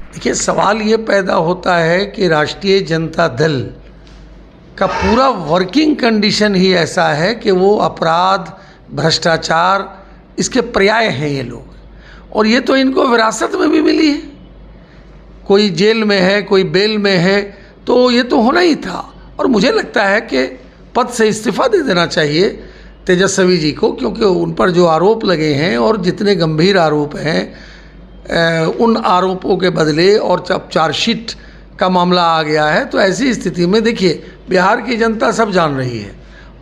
देखिए, सवाल ये पैदा होता है कि राष्ट्रीय जनता दल का पूरा वर्किंग कंडीशन ही ऐसा है कि वो अपराध, भ्रष्टाचार, इसके पर्याय हैं ये लोग। और ये तो इनको विरासत में भी मिली है, कोई जेल में है, कोई बेल में है, तो ये तो होना ही था। और मुझे लगता है कि पद से इस्तीफा दे देना चाहिए तेजस्वी जी को, क्योंकि उन पर जो आरोप लगे हैं और जितने गंभीर आरोप हैं, उन आरोपों के बदले और जब चार्जशीट का मामला आ गया है, तो ऐसी स्थिति में देखिए, बिहार की जनता सब जान रही है।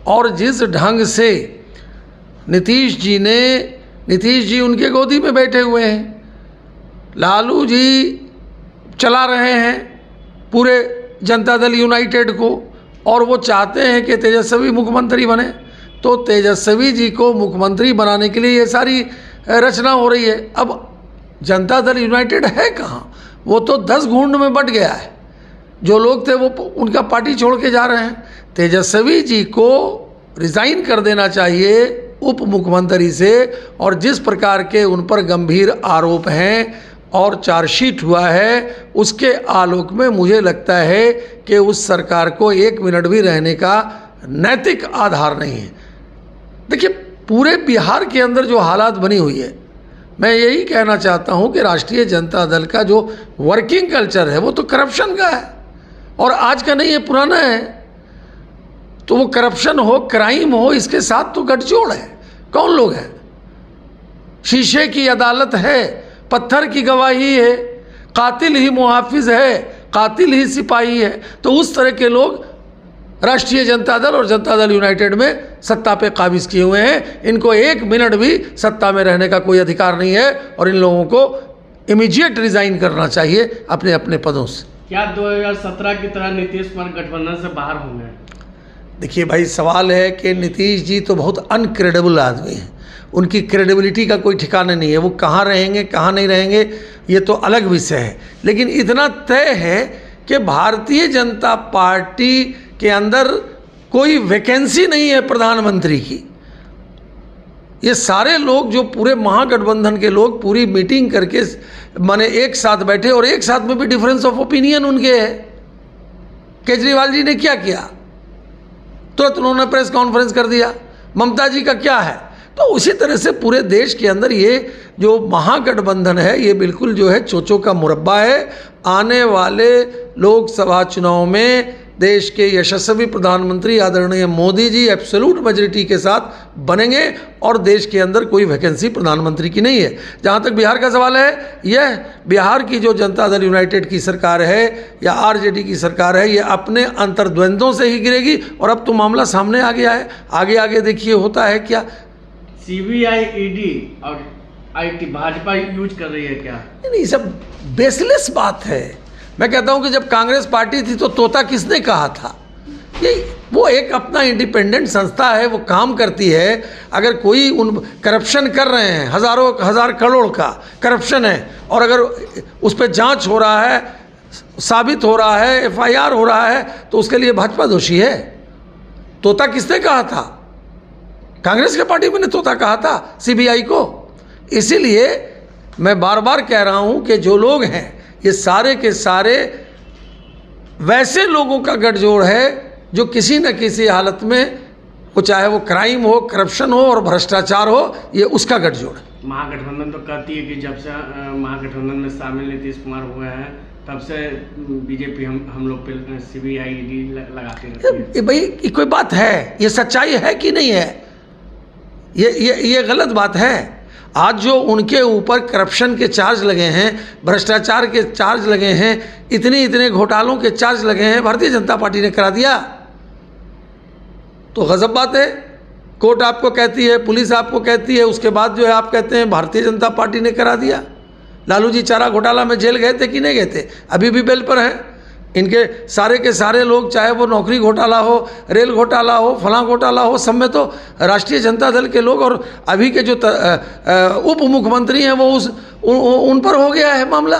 और जिस ढंग से नीतीश जी उनके गोदी में बैठे हुए हैं, लालू जी चला रहे हैं पूरे जनता दल यूनाइटेड को, और वो चाहते हैं कि तेजस्वी मुख्यमंत्री बने। तो तेजस्वी जी को मुख्यमंत्री बनाने के लिए ये सारी रचना हो रही है। अब जनता दल यूनाइटेड है कहाँ? वो तो 10 घूंड में बंट गया है। जो लोग थे वो उनका पार्टी छोड़ के जा रहे हैं। तेजस्वी जी को रिज़ाइन कर देना चाहिए उप मुख्यमंत्री से। और जिस प्रकार के उन पर गंभीर आरोप हैं और चार्जशीट हुआ है, उसके आलोक में मुझे लगता है कि उस सरकार को 1 मिनट भी रहने का नैतिक आधार नहीं है। देखिए, पूरे बिहार के अंदर जो हालात बनी हुई है, मैं यही कहना चाहता हूं कि राष्ट्रीय जनता दल का जो वर्किंग कल्चर है वो तो करप्शन का है, और आज का नहीं है, पुराना है। तो वो करप्शन हो, क्राइम हो, इसके साथ तो गठजोड़ है। कौन लोग हैं? शीशे की अदालत है, पत्थर की गवाही है, कातिल ही मुहाफिज है, कातिल ही सिपाही है। तो उस तरह के लोग राष्ट्रीय जनता दल और जनता दल यूनाइटेड में सत्ता पे काबिज किए हुए हैं। इनको 1 मिनट भी सत्ता में रहने का कोई अधिकार नहीं है, और इन लोगों को इमीडिएट रिजाइन करना चाहिए अपने अपने पदों से। क्या 2017 की तरह नीतीश कुमार गठबंधन से बाहर होंगे? देखिए भाई, सवाल है कि नीतीश जी तो बहुत अनक्रेडिबल आदमी हैं। उनकी क्रेडिबिलिटी का कोई ठिकाना नहीं है। वो कहाँ रहेंगे, कहाँ नहीं रहेंगे, ये तो अलग विषय है। लेकिन इतना तय है कि भारतीय जनता पार्टी के अंदर कोई वैकेंसी नहीं है प्रधानमंत्री की। ये सारे लोग, जो पूरे महागठबंधन के लोग, पूरी मीटिंग करके माने एक साथ बैठे, और एक साथ में भी डिफरेंस ऑफ ओपिनियन उनके है। केजरीवाल जी ने क्या किया? तुरंत उन्होंने प्रेस कॉन्फ्रेंस कर दिया। ममता जी का क्या है? तो उसी तरह से पूरे देश के अंदर ये जो महागठबंधन है, ये बिल्कुल जो है चोचों का मुरब्बा है। आने वाले लोकसभा चुनाव में देश के यशस्वी प्रधानमंत्री आदरणीय मोदी जी एब्सोल्यूट मेजॉरिटी के साथ बनेंगे, और देश के अंदर कोई वैकेंसी प्रधानमंत्री की नहीं है। जहाँ तक बिहार का सवाल है, यह बिहार की जो जनता दल यूनाइटेड की सरकार है या आरजेडी की सरकार है, ये अपने अंतर्द्वंद्वों से ही गिरेगी। और अब तो मामला सामने आ गया है, आगे आगे देखिए होता है क्या। सीबीआई, ईडी और आईटी भाजपा यूज कर रही है क्या? नहीं, सब बेसलेस बात है। मैं कहता हूं कि जब कांग्रेस पार्टी थी तो तोता किसने कहा था? ये वो एक अपना इंडिपेंडेंट संस्था है, वो काम करती है। अगर कोई उन करप्शन कर रहे हैं, हज़ारों हज़ार करोड़ का करप्शन है, और अगर उस पर जांच हो रहा है, साबित हो रहा है, एफआईआर हो रहा है, तो उसके लिए भाजपा दोषी है। तोता किसने कहा था? कांग्रेस के पार्टी में ने तोता कहा था सीबीआई को। इसीलिए मैं बार बार कह रहा हूं कि जो लोग हैं, ये सारे के सारे वैसे लोगों का गठजोड़ है जो किसी न किसी हालत में, वो चाहे वो क्राइम हो, करप्शन हो और भ्रष्टाचार हो, ये उसका गठजोड़ है। महागठबंधन तो कहती है कि जब से महागठबंधन में शामिल नीतीश कुमार हुए हैं, तब से बीजेपी हम लोग पे सीबीआई ईडी लगाते रहती है। भाई, ये कोई बात है? ये सच्चाई है कि नहीं है? ये गलत बात है। आज जो उनके ऊपर करप्शन के चार्ज लगे हैं, भ्रष्टाचार के चार्ज लगे हैं, इतने घोटालों के चार्ज लगे हैं, भारतीय जनता पार्टी ने करा दिया। तो गजब बात है। कोर्ट आपको कहती है, पुलिस आपको कहती है, उसके बाद जो है आप कहते हैं भारतीय जनता पार्टी ने करा दिया। लालू जी चारा घोटाला में जेल गए थे कि नहीं गए थे? अभी भी बेल पर हैं। इनके सारे के सारे लोग, चाहे वो नौकरी घोटाला हो, रेल घोटाला हो, फलां घोटाला हो, सब में तो राष्ट्रीय जनता दल के लोग, और अभी के जो उप मुख्यमंत्री हैं वो उन पर हो गया है मामला।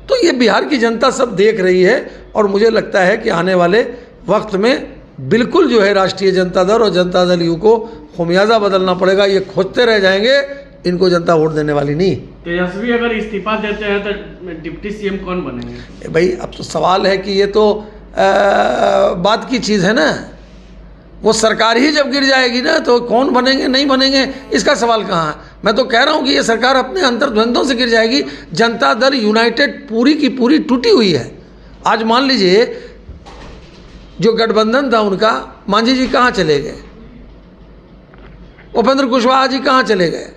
तो ये बिहार की जनता सब देख रही है, और मुझे लगता है कि आने वाले वक्त में बिल्कुल जो है राष्ट्रीय जनता दल और जनता दल यू को खुमियाजा बदलना पड़ेगा। ये खोजते रह जाएंगे इनको जनता वोट देने वाली नहीं। तेजस्वी अगर इस्तीफा देते हैं तो डिप्टी सीएम कौन बनेंगे? भाई अब तो सवाल है कि ये तो बात की चीज़ है ना, वो सरकार ही जब गिर जाएगी ना तो कौन बनेंगे नहीं बनेंगे इसका सवाल कहाँ है। मैं तो कह रहा हूँ कि ये सरकार अपने अंतर्द्वंद्वों से गिर जाएगी। जनता दल यूनाइटेड पूरी की पूरी टूटी हुई है। आज मान लीजिए जो गठबंधन था उनका, मांझी जी कहाँ चले गए, उपेंद्र कुशवाहा जी कहाँ चले गए,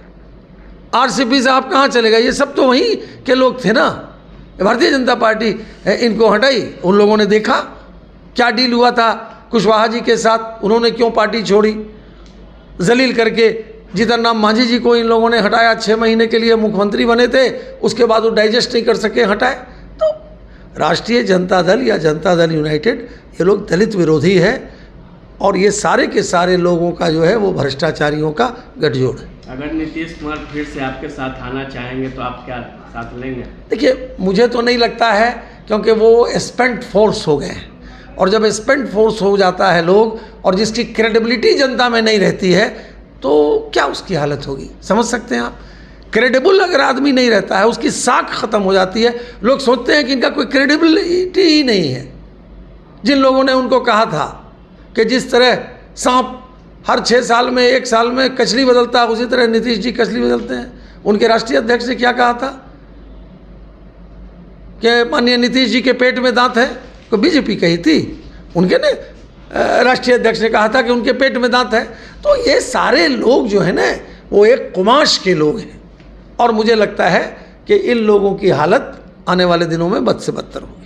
आरसीपी साहब कहाँ चले गए, ये सब तो वहीं के लोग थे ना। भारतीय जनता पार्टी इनको हटाई, उन लोगों ने देखा क्या डील हुआ था कुशवाहा जी के साथ, उन्होंने क्यों पार्टी छोड़ी, जलील करके जीतन राम मांझी जी को इन लोगों ने हटाया। 6 महीने के लिए मुख्यमंत्री बने थे, उसके बाद वो डाइजेस्ट नहीं कर सके, हटाए। तो राष्ट्रीय जनता दल या जनता दल यूनाइटेड ये लोग दलित विरोधी है और ये सारे के सारे लोगों का जो है वो भ्रष्टाचारियों का गठजोड़ है। अगर नीतीश कुमार फिर से आपके साथ आना चाहेंगे तो आप क्या साथ लेंगे? देखिए मुझे तो नहीं लगता है, क्योंकि वो स्पेंट फोर्स हो गए हैं और जब स्पेंट फोर्स हो जाता है लोग और जिसकी क्रेडिबिलिटी जनता में नहीं रहती है तो क्या उसकी हालत होगी, समझ सकते हैं आप। क्रेडिबल अगर आदमी नहीं रहता है, उसकी साख खत्म हो जाती है। लोग सोचते हैं कि इनका कोई क्रेडिबिलिटी ही नहीं है। जिन लोगों ने उनको कहा था कि जिस तरह सांप हर 6 साल में 1 साल में कचली बदलता है, उसी तरह नीतीश जी कचली बदलते हैं। उनके राष्ट्रीय अध्यक्ष ने क्या कहा था कि माननीय नीतीश जी के पेट में दांत है, तो बीजेपी कही थी, उनके ने राष्ट्रीय अध्यक्ष ने कहा था कि उनके पेट में दांत है। तो ये सारे लोग जो है ना वो एक कुमाश के लोग हैं और मुझे लगता है कि इन लोगों की हालत आने वाले दिनों में बद से बदतर हो।